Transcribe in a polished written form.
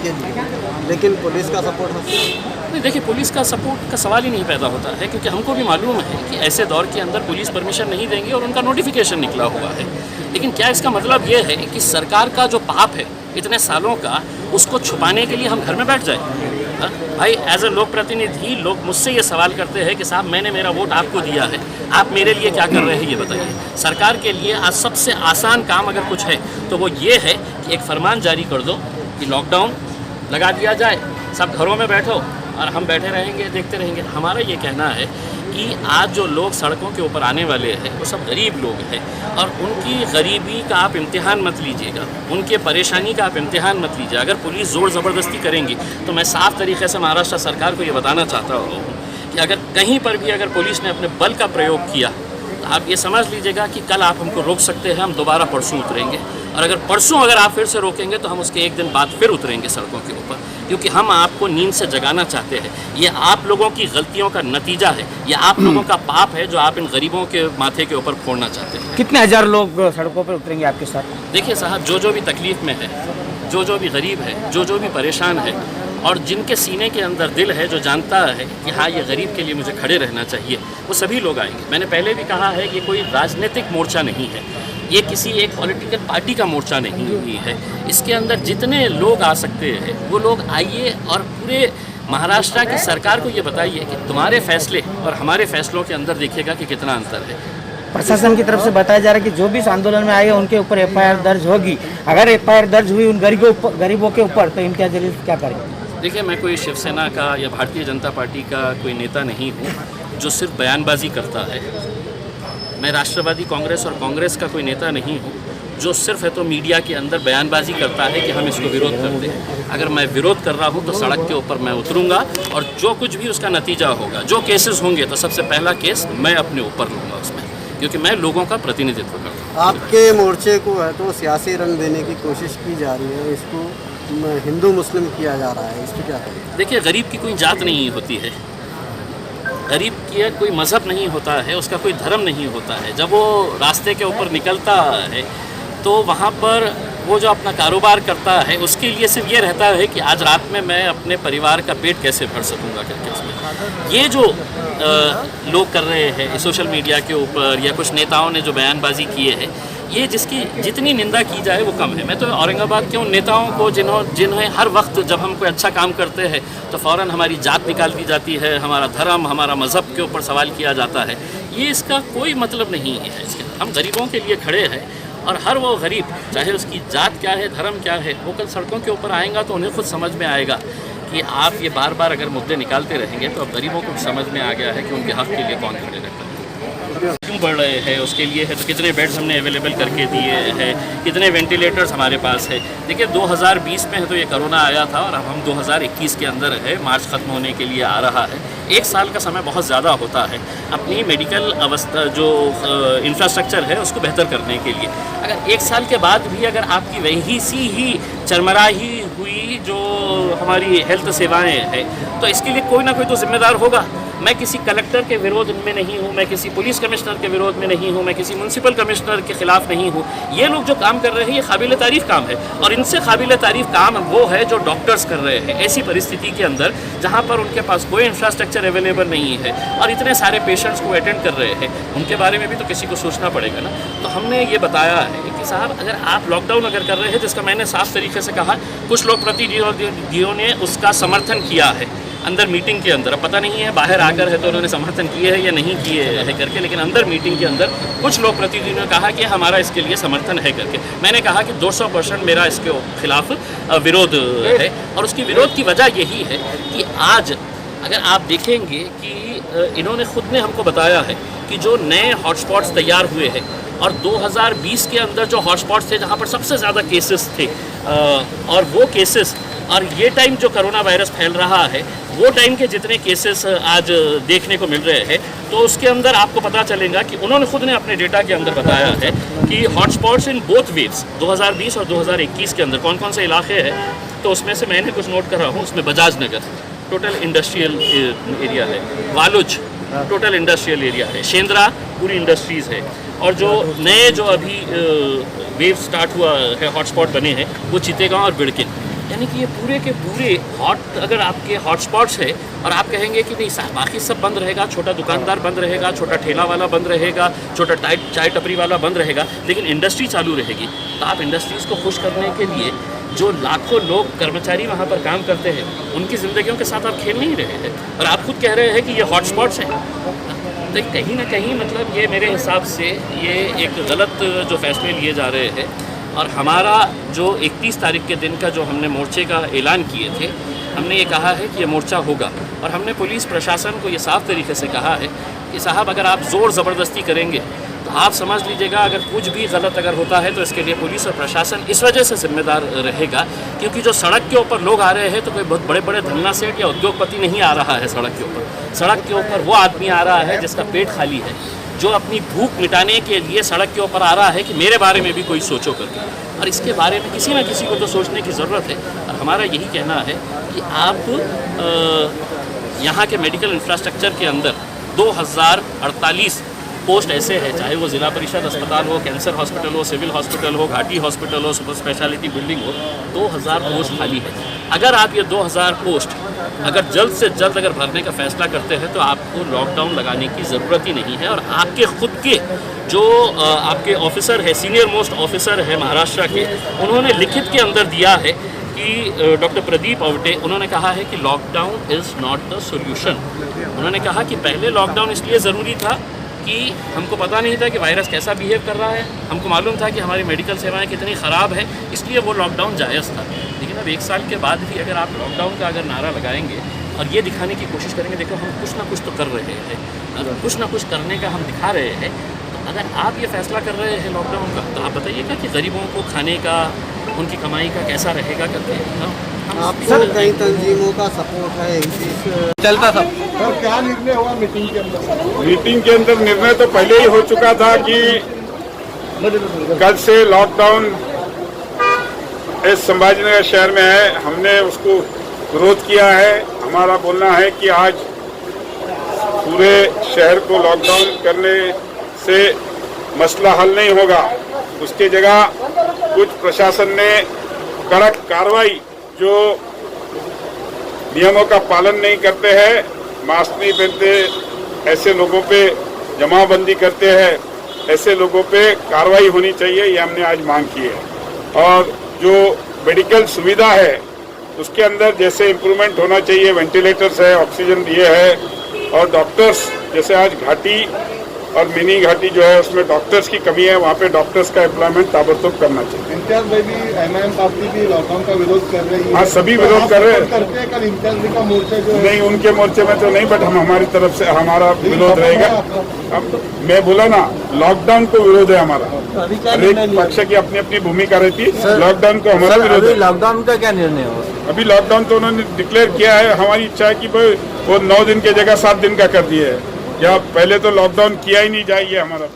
के लिए, लेकिन पुलिस का सपोर्ट नहीं, देखिए पुलिस का सपोर्ट का सवाल ही नहीं पैदा होता है, क्योंकि हमको भी मालूम है कि ऐसे दौर के अंदर पुलिस परमिशन नहीं देंगे और उनका नोटिफिकेशन निकला हुआ है। लेकिन क्या इसका मतलब ये है कि सरकार का जो पाप है इतने सालों का, उसको छुपाने के लिए हम घर में बैठ जाए? भाई एज ए लोक प्रतिनिधि लोग मुझसे ये सवाल करते हैं कि साहब मैंने मेरा वोट आपको दिया है, आप मेरे लिए क्या कर रहे हैं ये बताइए। सरकार के लिए आज सबसे आसान काम अगर कुछ है तो वो ये है कि एक फरमान जारी कर दो कि लॉकडाउन लगा दिया जाए, सब घरों में बैठो और हम बैठे रहेंगे, देखते रहेंगे। हमारा ये कहना है कि आज जो लोग सड़कों के ऊपर आने वाले हैं वो सब गरीब लोग हैं, और उनकी गरीबी का आप इम्तिहान मत लीजिएगा, उनके परेशानी का आप इम्तिहान मत लीजिए। अगर पुलिस ज़ोर ज़बरदस्ती करेंगी तो मैं साफ़ तरीके से महाराष्ट्र सरकार को ये बताना चाहता हूँ कि अगर कहीं पर भी अगर पुलिस ने अपने बल का प्रयोग किया तो आप ये समझ लीजिएगा कि कल आप हमको रोक सकते हैं, हम दोबारा परसों उतरेंगे, और अगर परसों अगर आप फिर से रोकेंगे तो हम उसके एक दिन बाद फिर उतरेंगे सड़कों के ऊपर, क्योंकि हम आपको नींद से जगाना चाहते हैं। ये आप लोगों की गलतियों का नतीजा है, ये आप लोगों का पाप है जो आप इन गरीबों के माथे के ऊपर फोड़ना चाहते हैं। कितने हजार लोग सड़कों पर उतरेंगे आपके साथ? देखिए साहब, जो भी तकलीफ़ में है, जो भी गरीब है, जो भी परेशान है, और जिनके सीने के अंदर दिल है, जो जानता है कि हाँ ये गरीब के लिए मुझे खड़े रहना चाहिए, वो सभी लोग आएंगे। मैंने पहले भी कहा है कि कोई राजनीतिक मोर्चा नहीं है, ये किसी एक पॉलिटिकल पार्टी का मोर्चा नहीं है। इसके अंदर जितने लोग आ सकते हैं वो लोग आइए, और पूरे महाराष्ट्र की सरकार को ये बताइए कि तुम्हारे फैसले और हमारे फैसलों के अंदर देखिएगा कि कितना अंतर है। प्रशासन की तरफ से बताया जा रहा है कि जो भी इस आंदोलन में आएगा उनके ऊपर एफआईआर दर्ज होगी। अगर एफआईआर दर्ज हुई उन गरीबों के ऊपर तो इम्तियाज जलील क्या करेंगे? देखिए, मैं कोई शिवसेना का या भारतीय जनता पार्टी का कोई नेता नहीं हूँ जो सिर्फ बयानबाजी करता है। मैं राष्ट्रवादी कांग्रेस और कांग्रेस का कोई नेता नहीं हूँ जो सिर्फ है तो मीडिया के अंदर बयानबाजी करता है कि हम इसको विरोध करते हैं। अगर मैं विरोध कर रहा हूँ तो सड़क के ऊपर मैं उतरूँगा, और जो कुछ भी उसका नतीजा होगा, जो केसेस होंगे, तो सबसे पहला केस मैं अपने ऊपर लूँगा उसमें, क्योंकि मैं लोगों का प्रतिनिधित्व करता हूँ। आपके मोर्चे को है तो सियासी रंग देने की कोशिश की जा रही है, इसको हिंदू मुस्लिम किया जा रहा है, इस पर क्या करें? देखिए, गरीब की कोई जात नहीं होती है, गरीब की कोई मज़हब नहीं होता है, उसका कोई धर्म नहीं होता है। जब वो रास्ते के ऊपर निकलता है तो वहाँ पर वो जो अपना कारोबार करता है उसके लिए सिर्फ ये रहता है कि आज रात में मैं अपने परिवार का पेट कैसे भर सकूँगा करके। उसमें ये जो लोग कर रहे हैं सोशल मीडिया के ऊपर, या कुछ नेताओं ने जो बयानबाजी किए है, ये जिसकी जितनी निंदा की जाए वो कम है। मैं तो औरंगाबाद के उन नेताओं को जिन्हें हर वक्त जब हम कोई अच्छा काम करते हैं तो फ़ौरन हमारी जात निकाल दी जाती है, हमारा धर्म, हमारा मज़हब के ऊपर सवाल किया जाता है, ये इसका कोई मतलब नहीं है। इसके हम गरीबों के लिए खड़े हैं, और हर वो गरीब, चाहे उसकी जात क्या है, धर्म क्या है, वो कल सड़कों के ऊपर आएगा तो उन्हें खुद समझ में आएगा कि आप ये बार बार अगर मुद्दे निकालते रहेंगे तो अब गरीबों को समझ में आ गया है कि उनके हक़ के लिए कौन खड़े रहता है। क्यों बढ़ रहे हैं उसके लिए है तो कितने बेड्स हमने अवेलेबल करके दिए हैं, कितने वेंटिलेटर्स हमारे पास है। देखिए, 2020 में है तो ये कोरोना आया था, और अब हम 2021 के अंदर है, मार्च ख़त्म होने के लिए आ रहा है। एक साल का समय बहुत ज़्यादा होता है अपनी मेडिकल अवस्था जो इंफ्रास्ट्रक्चर है उसको बेहतर करने के लिए। अगर एक साल के बाद भी अगर आपकी वही सी ही चरमराही हुई जो हमारी हेल्थ सेवाएं हैं, तो इसके लिए कोई ना कोई तो जिम्मेदार होगा। मैं किसी कलेक्टर के विरोध में नहीं हूँ, मैं किसी पुलिस कमिश्नर के विरोध में नहीं हूँ, मैं किसी म्यूनसिपल कमिश्नर के ख़िलाफ़ नहीं हूँ। ये लोग जो काम कर रहे हैं ये काबिल तारीफ़ काम है, और इनसे काबिल तारीफ़ काम वो है जो डॉक्टर्स कर रहे हैं ऐसी परिस्थिति के अंदर जहाँ पर उनके पास कोई इंफ्रास्ट्रक्चर अवेलेबल नहीं है और इतने सारे पेशेंट्स को अटेंड कर रहे हैं। उनके बारे में भी तो किसी को सोचना पड़ेगा ना। तो हमने ये बताया है कि साहब, अगर आप लॉकडाउन अगर कर रहे हैं, जिसका मैंने साफ तरीके से कहा, कुछ लोग प्रतिनिधियों ने उसका समर्थन किया है अंदर मीटिंग के अंदर। अब पता नहीं है बाहर आकर है तो उन्होंने समर्थन किए है या नहीं किए है करके, लेकिन अंदर मीटिंग के अंदर कुछ लोग प्रतिनिधियों ने कहा कि हमारा इसके लिए समर्थन है करके। मैंने कहा कि 200% मेरा इसके खिलाफ विरोध है, और उसकी विरोध की वजह यही है कि आज अगर आप देखेंगे कि इन्होंने खुद ने हमको बताया है कि जो नए हॉटस्पॉट्स तैयार हुए हैं, और 2020 के अंदर जो हॉटस्पॉट्स थे जहाँ पर सबसे ज़्यादा केसेस थे, और वो केसेस और ये टाइम जो कोरोना वायरस फैल रहा है वो टाइम के जितने केसेस आज देखने को मिल रहे हैं, तो उसके अंदर आपको पता चलेगा कि उन्होंने खुद ने अपने डेटा के अंदर बताया है कि हॉटस्पॉट्स इन बोथ वेव्स 2020 और 2021 के अंदर कौन कौन से इलाके हैं। तो उसमें से मैंने कुछ नोट कर रहा हूँ, उसमें Bajaj Nagar total industrial area है, वालुज टोटल इंडस्ट्रियल एरिया है, शेंद्रा पूरी इंडस्ट्रीज़ है, और जो नए जो अभी वेव स्टार्ट हुआ है हॉटस्पॉट बने हैं वो चितेगांव और बिड़किन। यानी यानी कि ये पूरे के पूरे हॉट, अगर आपके हॉटस्पॉट्स है और आप कहेंगे कि नहीं बाकी सब बंद रहेगा, छोटा दुकानदार बंद रहेगा, छोटा ठेला वाला बंद रहेगा, छोटा चाय टपरी वाला बंद रहेगा, लेकिन इंडस्ट्री चालू रहेगी, तो आप इंडस्ट्रीज़ को खुश करने के लिए जो लाखों लोग कर्मचारी वहाँ पर काम करते हैं उनकी ज़िंदगियों के साथ आप खेल नहीं रहे हैं। और आप खुद कह रहे हैं कि ये हॉटस्पॉट्स हैं, तो कहीं ना कहीं मतलब ये मेरे हिसाब से ये एक गलत जो फैसले लिए जा रहे हैं। और हमारा जो 31 तारीख के दिन का जो हमने मोर्चे का ऐलान किए थे, हमने ये कहा है कि ये मोर्चा होगा, और हमने पुलिस प्रशासन को ये साफ तरीके से कहा है कि साहब अगर आप ज़ोर ज़बरदस्ती करेंगे तो आप समझ लीजिएगा अगर कुछ भी गलत अगर होता है तो इसके लिए पुलिस और प्रशासन इस वजह से जिम्मेदार रहेगा, क्योंकि जो सड़क के ऊपर लोग आ रहे हैं तो कोई बहुत बड़े बड़े धन्ना सेठ या उद्योगपति नहीं आ रहा है सड़क के ऊपर। सड़क के ऊपर वो आदमी आ रहा है जिसका पेट खाली है, जो अपनी भूख मिटाने के लिए सड़क के ऊपर आ रहा है कि मेरे बारे में भी कोई सोचो करके। और इसके बारे में किसी न किसी को तो सोचने की ज़रूरत है। और हमारा यही कहना है कि आप यहाँ के मेडिकल इंफ्रास्ट्रक्चर के अंदर 2048 पोस्ट ऐसे हैं, चाहे वो ज़िला परिषद अस्पताल हो, कैंसर हॉस्पिटल हो, सिविल हॉस्पिटल हो, घाटी हॉस्पिटल हो, सुपर स्पेशलिटी बिल्डिंग हो, 2000 पोस्ट खाली है। अगर आप ये 2000 पोस्ट अगर जल्द से जल्द अगर भरने का फैसला करते हैं तो आपको लॉकडाउन लगाने की ज़रूरत ही नहीं है। और आपके खुद के जो आपके ऑफिसर है, सीनियर मोस्ट ऑफिसर है महाराष्ट्र के, उन्होंने लिखित के अंदर दिया है कि डॉक्टर प्रदीप अवटे, उन्होंने कहा है कि lockdown is not the solution. उन्होंने कहा कि पहले लॉकडाउन इसलिए ज़रूरी था कि हमको पता नहीं था कि वायरस कैसा बिहेव कर रहा है, हमको मालूम था कि हमारी मेडिकल सेवाएं कितनी ख़राब है, इसलिए वो लॉकडाउन जायज़ था। लेकिन अब 1 साल के बाद भी अगर आप लॉकडाउन का अगर नारा लगाएंगे और ये दिखाने की कोशिश करेंगे देखो हम कुछ ना कुछ तो कर रहे हैं, कुछ ना कुछ करने का हम दिखा रहे हैं, तो अगर आप ये फैसला कर रहे हैं लॉकडाउन का, तो आप बताइएगा कि गरीबों को खाने का, उनकी कमाई का कैसा रहेगा करके। आपको कई तंजीमों का सपोर्ट है, चलता था सर, क्या निर्णय हुआ मीटिंग के अंदर? मीटिंग के अंदर निर्णय तो पहले ही हो चुका था कि कल से लॉकडाउन इस संभाजीनगर शहर में है, हमने उसको विरोध किया है। हमारा बोलना है कि आज पूरे शहर को लॉकडाउन करने से मसला हल नहीं होगा, उसकी जगह कुछ प्रशासन ने कड़क कार्रवाई, जो नियमों का पालन नहीं करते हैं, मास्क नहीं पहनते, ऐसे लोगों पे जमाबंदी करते हैं, ऐसे लोगों पे कार्रवाई होनी चाहिए, ये हमने आज मांग की है। और जो मेडिकल सुविधा है उसके अंदर जैसे इम्प्रूवमेंट होना चाहिए, वेंटिलेटर्स है, ऑक्सीजन दिए है, और डॉक्टर्स जैसे आज घाटी और मिनी घाटी जो है उसमें डॉक्टर्स की कमी है, वहाँ पे डॉक्टर्स का एम्प्लॉयमेंट ताबड़तोड़ करना चाहिए। इम्तियाज भाई भी एमआईएम पार्टी भी लॉकडाउन का विरोध कर रही है। हाँ, सभी विरोध कर रहे हैं। करते हैं कल इम्तियाज भाई का मोर्चा जो है, नहीं, उनके मोर्चे में तो नहीं, बट हम हमारी तरफ से हमारा विरोध रहेगा। अब मैं बोला ना, लॉकडाउन को विरोध है हमारा, हर एक पक्ष की अपनी अपनी भूमिका रहती है। लॉकडाउन को हमारा विरोध है। लॉकडाउन का क्या निर्णय होगा? अभी लॉकडाउन तो उन्होंने डिक्लेयर किया है, हमारी इच्छा है कि वो 9 दिन की जगह 7 दिन का कर दिए है, या पहले तो लॉकडाउन किया ही नहीं जाए, ये हमारा